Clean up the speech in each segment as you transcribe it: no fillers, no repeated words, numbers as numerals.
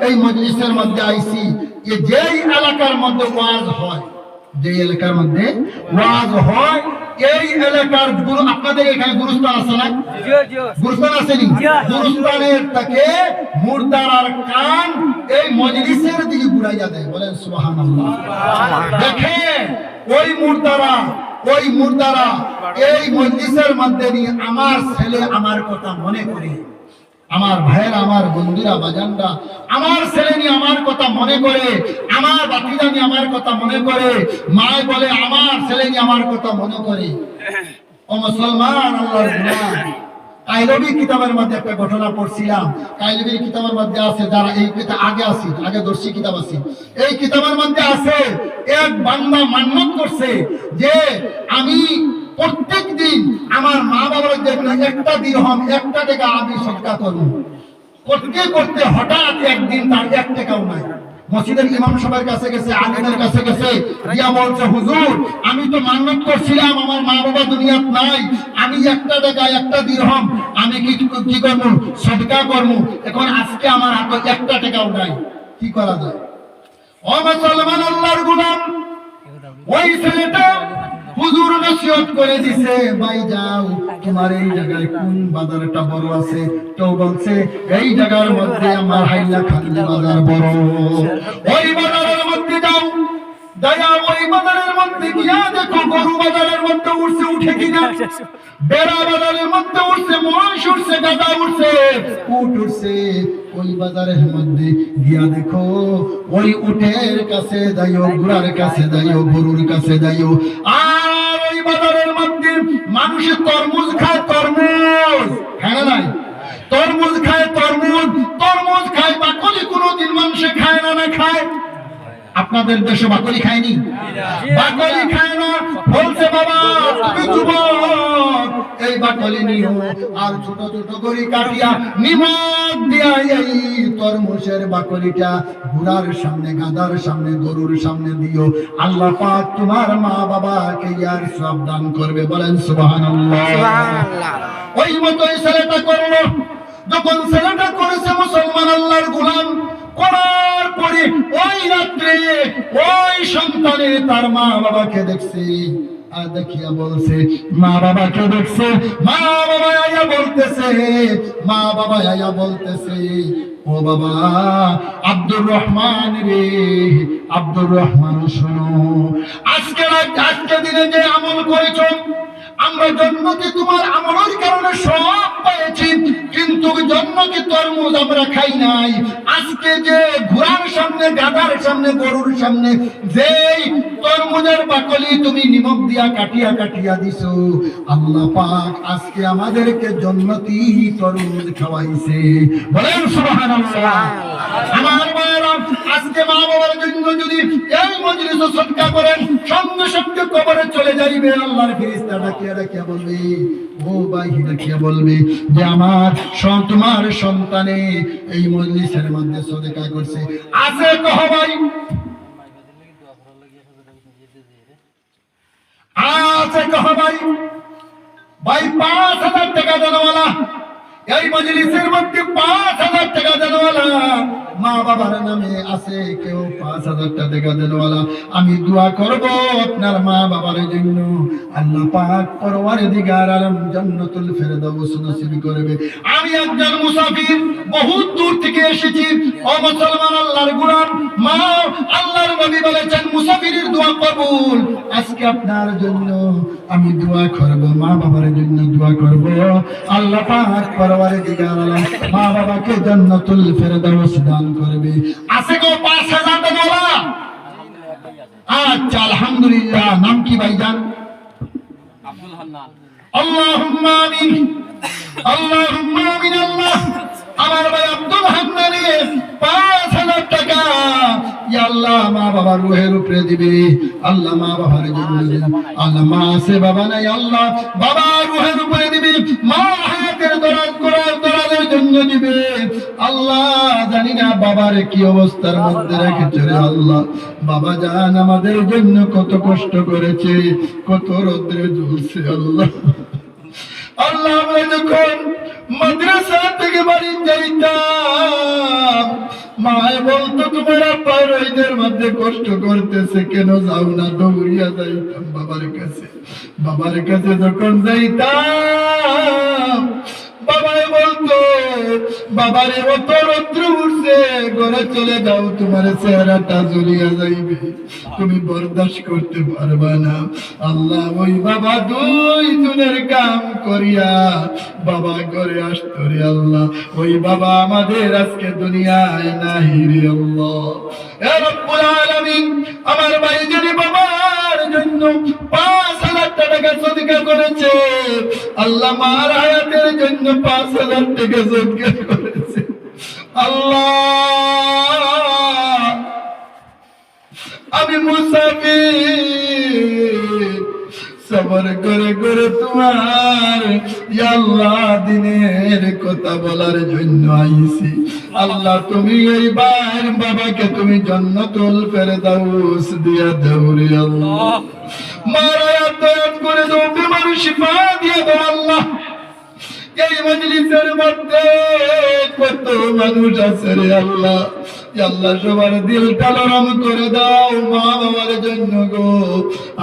এই মজলিসের মধ্যে আইছি, যেই এলাকার মধ্যে ওয়াজ হয়, যে এলাকার মধ্যে ওয়াজ হয়, এই এলাকার গুরু, আপনাদের এখানে গুরুস্থান আছে না? গুরুস্থান আসেনি? গুরুস্থানের থেকে মুর্দার আর কান এই মজলিসের দিকে ঘুরাইয়া দেয়। বলেন সুবহানাল্লাহ। দেখেন ওই মুর্দারা এই মজলিসের মধ্যে নিয়ে আমার ছেলে আমার কথা মনে করে, আমার ভাইয়েরা, আমার বন্ধুরা, বাজানরা, আমার ছেলে নিয়ে আমার কথা মনে করে, আমার বাতিজা নিয়ে আমার কথা মনে করে, মায় বলে আমার ছেলে নিয়ে আমার কথা মনে করে। ও মুসলমান, আল্লাহর গোলাম, কাইলবি কিতাবের মধ্যে একটা ঘটনা পড়ছিলাম। কাইলবির কিতাবের মধ্যে আছে, যারা এই কিতাব আগে দর্শী কিতাব আছে, এই কিতাবের মধ্যে আছে এক বান্দা মান্নত করছে যে আমি প্রত্যেক দিন আমার মা বাবার জন্য একটা দিরহাম, একটা টাকা আমি সদকা করব। করতে করতে হঠাৎ একদিন তার 1 টাকাও নাই। মসজিদের ইমাম সাহেবের কাছে গেছে, আলিমের কাছে গেছে, দিয়া বলছে হুজুর আমি তো মান্নত করছিলাম আমার মা বাবা দুনিয়াত নাই, আমি 1 টাকা, একটা দিরহাম আমি কি করব, সদকা করব। এখন আজকে আমার হাতে 1 টাকাও নাই, কি করা যায়? ও মুসলমান, আল্লাহর গোলাম, ওই ছেলেটা হুজুর নসিহত করে দিছে, ভাই যাও তোমার এই জায়গায় কোন বাজারটা বড় আছে? কেউ বলছে এই জায়গার মধ্যে আমার হাইলা খান্দি বাজার বড়, ওই বাজারের মধ্যে যাও, দয়া ওই বাজারের মধ্যে গিয়া দেখো গরু বাজারের মধ্যে উঠে কিনা, বেড়া বাজারের মধ্যে উঠছে, মহিষ উঠছে, গাধা উঠছে, উট উঠছে। ওই বাজারের মধ্যে গিয়া দেখো ওই উটের কাছে যাইও, ঘোড়ার কাছে যাইও, গরুর কাছে যাইও। আর ওই বাজারের মধ্যে মানুষের তরমুজ খায়, তরমুজ খায় না? নাই, তরমুজ খায়, তরমুজ খায়, বাকলি কোনোদিন মানুষে খায় না? না খায়? আপনাদের দেশে বাকলি খায়নি? বাকলি খায় না। বলছে বাবা তুমি যুবক, এই বাকলি নিও আর ছোট ছোট করে কাটিয়া নিমক দিয়া এই তরমুজের বাকলিটা ঘোড়ার সামনে, গাধার সামনে, গরুর সামনে দিও। আল্লাহ পাক তোমার মা বাবাকে ইয়ার সওয়াব দান করবে। বলেন সুবহানাল্লাহ। ওই মতোই ছেলেটা করলো। যখন ছেলেটা করেছে, মুসলমান আল্লাহর গোলাম, করার পরে ওই রাত্রে ওই সন্তানে তার মা বাবাকে দেখছে, আর দেখিয়া বলছে, মা বাবাকে দেখছে, মা বাবা আয়া বলতেছে ও বাবা আব্দুর রহমান রে, আব্দুর রহমান শোনো, আজকে দিনে যে আমল করেছো, আমরা জন্মতে তোমার আমলের কারণে সব পেয়েছি, কিন্তু জন্মকে তরমুজ আমরা খাই নাই। আজকে যে ঘোড়ার সামনে, গাধার সামনে, গরুর সামনে যেই তরমুজের বাকলি তুমি নিমক দিয়া কাটিয়া দিছো, আল্লাহ পাক আজকে আমাদেরকে জন্নতি তরমুজ খাওয়াইছে। বলেন সুবহানাল্লাহ। আমার মায়েরা, আজকে মা বাবার জন্য যদি এই মজলিসে সদকা করেন, সঙ্গে সঙ্গে কবরে চলে যাইবে। আল্লাহর ফেরেশতা ডাকিয়া বলবে, ও ভাই ডাকিয়া বলবে যে আমার তোমার সন্তানে এই মজলিসের মধ্যে সদকা করছে। আছে কহ ভাই, আছে কহ ভাই, ভাই 5,000 টাকা দেনওয়ালা, এই মজলিসের মধ্যে 5,000 টাকা দেনওয়ালা মা বাবার নামে আছে কেউ 5,000 টাকা দেনওয়ালা। আমি দোয়া করব আপনার মা বাবার জন্য, আল্লাহ পাক পরওয়ারদিগার আলম জান্নাতুল ফেরদাউস নসিব করবে। আমি একজন মুসাফির, বহুত দূর থেকে এসেছি। ও মুসলমান আল্লাহর গোলাম, মা আল্লাহর নবী বলেছেন মুসাফিরের দোয়া কবুল। আজকে আপনার জন্য আমি দোয়া করব, মা বাবার জন্য দোয়া করব, আল্লাহ পাক পরওয়ারদিগার আলম মা বাবাকে জান্নাতুল ফেরদাউস দান করবে। আছে গো 5,000 টাকা? আচ্ছা আলহামদুলিল্লাহ। নাম কি ভাইজান? আব্দুল হান্নান। আল্লাহুম্মা আমিন, আল্লাহুম্মা আমিন। আল্লাহ আমার ভাই আব্দুল হান্নানের 5,000 টাকা ইয়া আল্লাহ মা বাবার রূহের উপরে দিবে। আল্লাহ মা বাবার জন্য দিন। আল্লাহ মা আছে বাবা নাই, আল্লাহ বাবার রূহের উপরে দিবে। মা হায়াতের দরাজের জন্য দিবে। আল্লাহ জানি না বাবার কি অবস্থার মধ্যে রেখেছে রে আল্লাহ। বাবা জান আমাদের জন্য কত কষ্ট করেছে, কত রোদ্রে ঝুলছে আল্লাহ। আল্লাহ আমরা যখন মাদ্রাসা থেকে বাড়ি যাইতাম, মায় বলতো তোমার আব্বা রোদের মধ্যে কষ্ট করতেছে, কেন যাও না? দৌড়িয়া যাইতাম বাবার কাছে যখন যাইতাম বাবাই বলতো, বাবারে অত রৌদ্র উঠছে, ঘরে চলে যাও, তোমার চেহারাটা জ্বলিয়া যাইবে, তুমি বরদাস্ত করতে পারবা না। আল্লাহ ওই বাবা দুই জনের কাম করিয়া বাবা ঘরে আসতো রে আল্লাহ। ওই বাবা আমাদের আজকে দুনিয়ায় নাই রে আল্লাহ। এ রব্বুল আলামিন, আমার ভাই যদি বাবার জন্য 5,000 টাকা সদকা করেছে, আল্লাহ মার হায়াতের জন্য 5,000 টাকা সদকা করেছে। আল্লাহ, আমি মুসাফির, সবর করে করে তোমার আল্লাহ দিনের কথা বলার জন্য আইছি। আল্লাহ, তুমি এই ভাইয়ের বাবাকে তুমি জান্নাতুল ফেরদাউস দিয়া দাও রে আল্লাহ। মারায়াত দয়াত করে দাও, বিমার শিফা দিয়ে দাও আল্লাহ। এই মজলিসের মধ্যে কত মানুষ আছে রে আল্লাহ, আল্লাহ সবার দিলটা নরম করে দাও মা বাবার জন্য গো।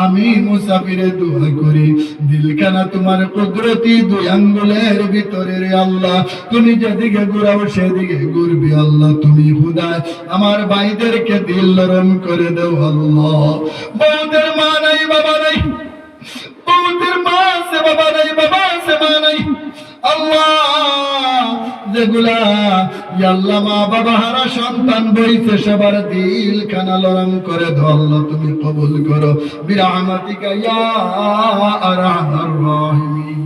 আমি মুসাফিরে দোয়া করি, দিলখানা তোমার কুদরতি 2 আঙ্গুলের ভিতরে রে আল্লাহ, তুমি যেদিকে ঘুরাও সেদিকে ঘুরবি আল্লাহ। তুমি খুদায় আমার ভাইদেরকে দিল নরম করে দাও আল্লাহ। বউদের মা নাই বাবা নাই, বউদের মা আছে বাবা নাই, বাবা আছে মা নাই আল্লাহ। যেগুলা আল্লাহ মা বাবা হারা সন্তান বইছে, সবার দিল খানা লরম করে দাও আল্লাহ, তুমি কবুল করো বিরহমাতিকা ইয়া আরহামার রাহিমিন।